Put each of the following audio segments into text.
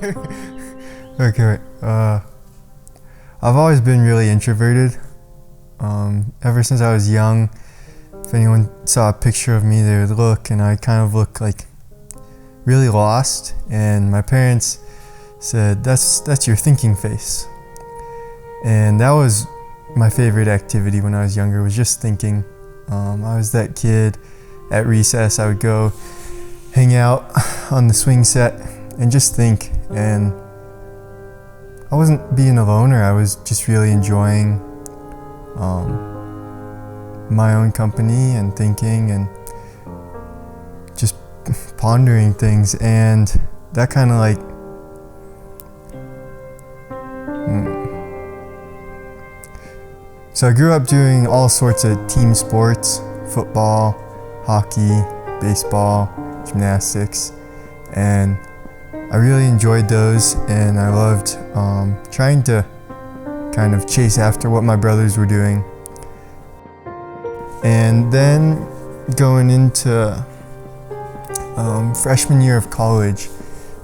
Okay. I've always been really introverted. Ever since I was young, if anyone saw a picture of me, they would look, and I kind of look like really lost. And my parents said, "That's your thinking face." And that was my favorite activity when I was younger, was just thinking. I was that kid at recess. I would go hang out on the swing set and just think. And I wasn't being a loner. I was just really enjoying my own company and thinking and just pondering things. And that kind of like So I grew up doing all sorts of team sports: football, hockey, baseball, gymnastics, and I really enjoyed those, and I loved trying to kind of chase after what my brothers were doing. And then going into freshman year of college,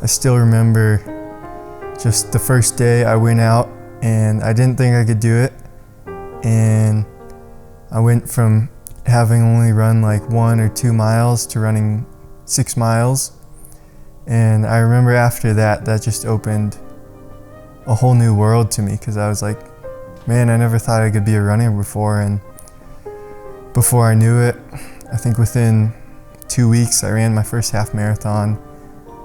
I still remember just the first day I went out, and I didn't think I could do it. And I went from having only run like 1 or 2 miles to running 6 miles. And I remember after that just opened a whole new world to me, because I was like, man, I never thought I could be a runner before. And before I knew it, I think within 2 weeks I ran my first half marathon.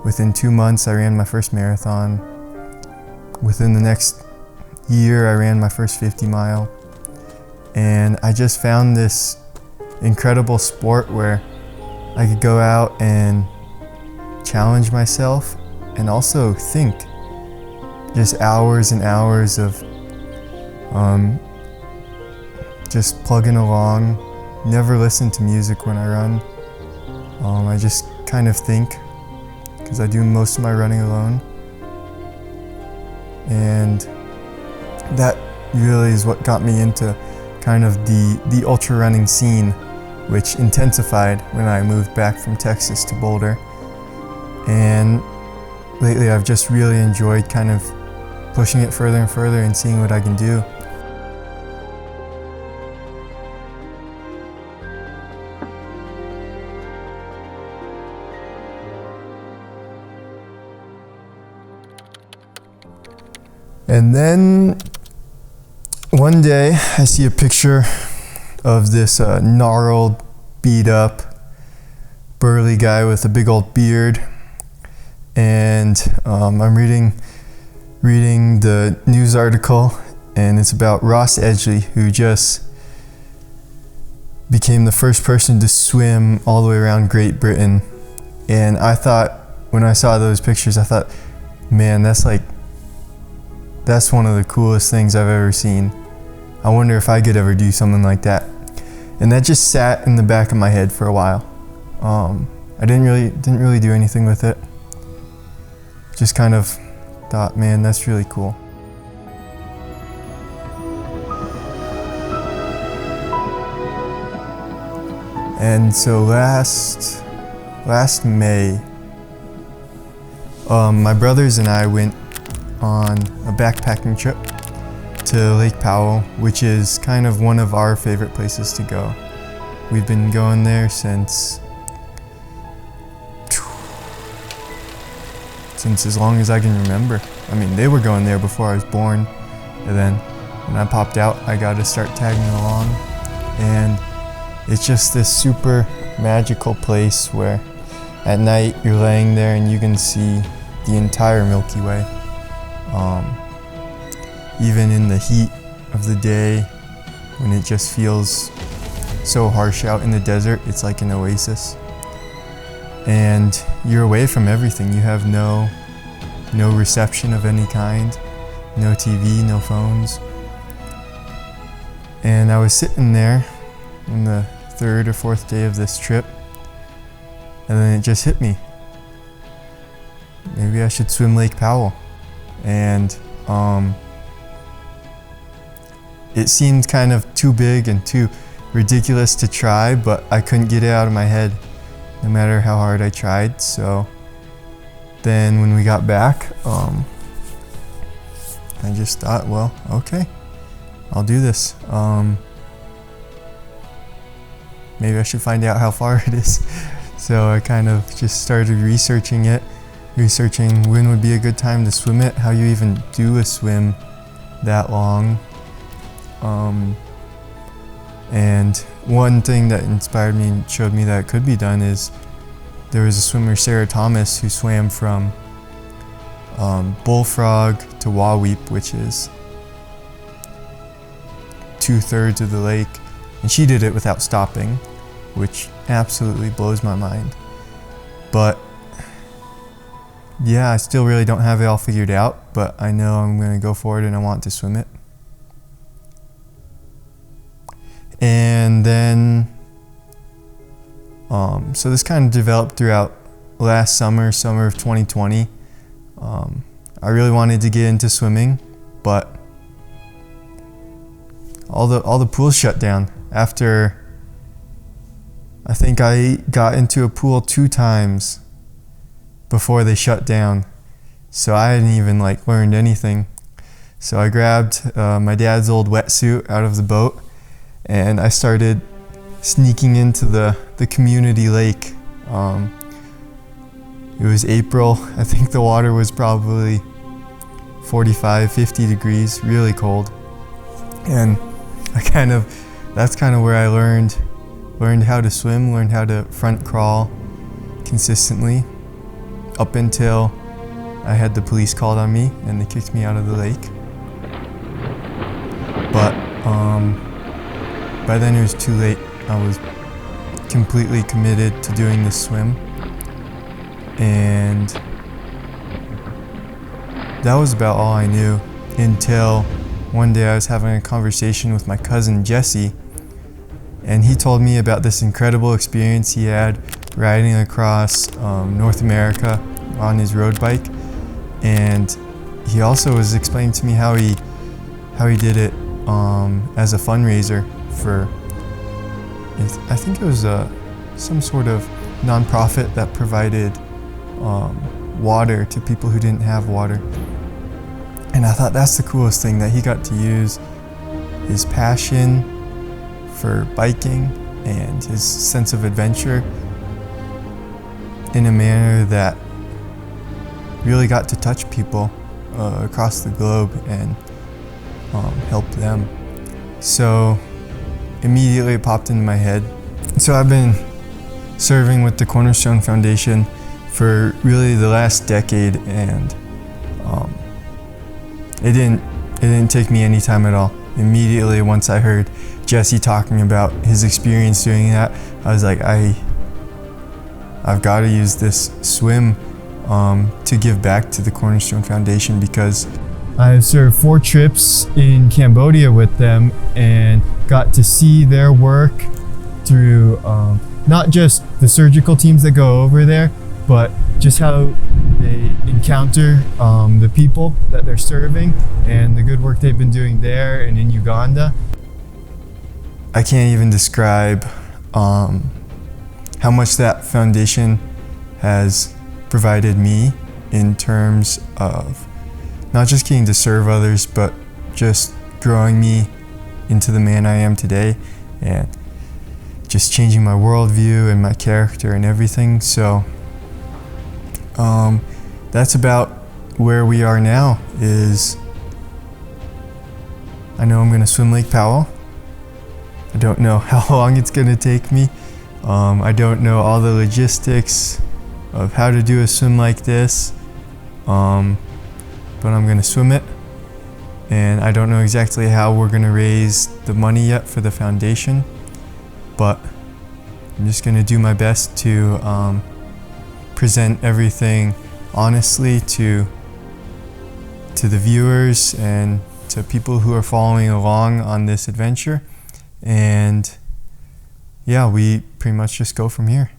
Within 2 months I ran my first marathon. Within the next year I ran my first 50 mile. And I just found this incredible sport where I could go out and challenge myself and also think. Just hours and hours of just plugging along. Never listen to music when I run. I just kind of think, because I do most of my running alone. And that really is what got me into kind of the ultra running scene, which intensified when I moved back from Texas to Boulder. And lately I've just really enjoyed kind of pushing it further and further and seeing what I can do. And then one day I see a picture of this gnarled, beat up, burly guy with a big old beard. And I'm reading the news article, and it's about Ross Edgley, who just became the first person to swim all the way around Great Britain. And I thought, when I saw those pictures, I thought, man, that's one of the coolest things I've ever seen. I wonder if I could ever do something like that. And that just sat in the back of my head for a while. I didn't really do anything with it. Just kind of thought, man, that's really cool. And so last May, my brothers and I went on a backpacking trip to Lake Powell, which is kind of one of our favorite places to go. We've been going there since as long as I can remember. I mean, they were going there before I was born, and then when I popped out, I got to start tagging along. And it's just this super magical place where at night you're laying there and you can see the entire Milky Way. Even in the heat of the day, when it just feels so harsh out in the desert, it's like an oasis. And you're away from everything. You have no reception of any kind, no TV, no phones. And I was sitting there on the 3rd or 4th day of this trip, and then it just hit me. Maybe I should swim Lake Powell. And it seemed kind of too big and too ridiculous to try, but I couldn't get it out of my head no matter how hard I tried. So then when we got back, I just thought, well, okay, I'll do this. Maybe I should find out how far it is. So I kind of just started researching when would be a good time to swim it, how you even do a swim that long. And one thing that inspired me and showed me that it could be done is there was a swimmer, Sarah Thomas, who swam from Bullfrog to Waweep, which is 2/3 of the lake, and she did it without stopping, which absolutely blows my mind. But yeah, I still really don't have it all figured out, but I know I'm going to go for it and I want to swim it. And then, so this kind of developed throughout last summer of 2020. I really wanted to get into swimming, but all the pools shut down after. I think I got into a pool 2 times before they shut down, so I hadn't even learned anything. So I grabbed my dad's old wetsuit out of the boat, and I started sneaking into the community lake. It was April. I think the water was probably 45, 50 degrees, really cold. And that's kind of where I learned how to swim, learned how to front crawl consistently, up until I had the police called on me and they kicked me out of the lake. But by then it was too late. I was completely committed to doing this swim, and that was about all I knew until one day I was having a conversation with my cousin Jesse, and he told me about this incredible experience he had riding across North America on his road bike. And he also was explaining to me how he did it as a fundraiser for, I think it was some sort of nonprofit that provided water to people who didn't have water. And I thought that's the coolest thing, that he got to use his passion for biking and his sense of adventure in a manner that really got to touch people across the globe and help them. So immediately it popped into my head. So I've been serving with the Cornerstone Foundation for really the last decade, and it didn't take me any time at all. Immediately once I heard Jesse talking about his experience doing that, I was like, I've got to use this swim to give back to the Cornerstone Foundation, because I've served 4 trips in Cambodia with them and got to see their work through not just the surgical teams that go over there, but just how they encounter the people that they're serving and the good work they've been doing there and in Uganda. I can't even describe how much that foundation has provided me in terms of not just getting to serve others, but just growing me into the man I am today and just changing my worldview and my character and everything. So that's about where we are now. Is I know I'm going to swim Lake Powell. I don't know how long it's going to take me. I don't know all the logistics of how to do a swim like this, but I'm going to swim it. And I don't know exactly how we're going to raise the money yet for the foundation, but I'm just going to do my best to present everything honestly to the viewers and to people who are following along on this adventure. And yeah, we pretty much just go from here.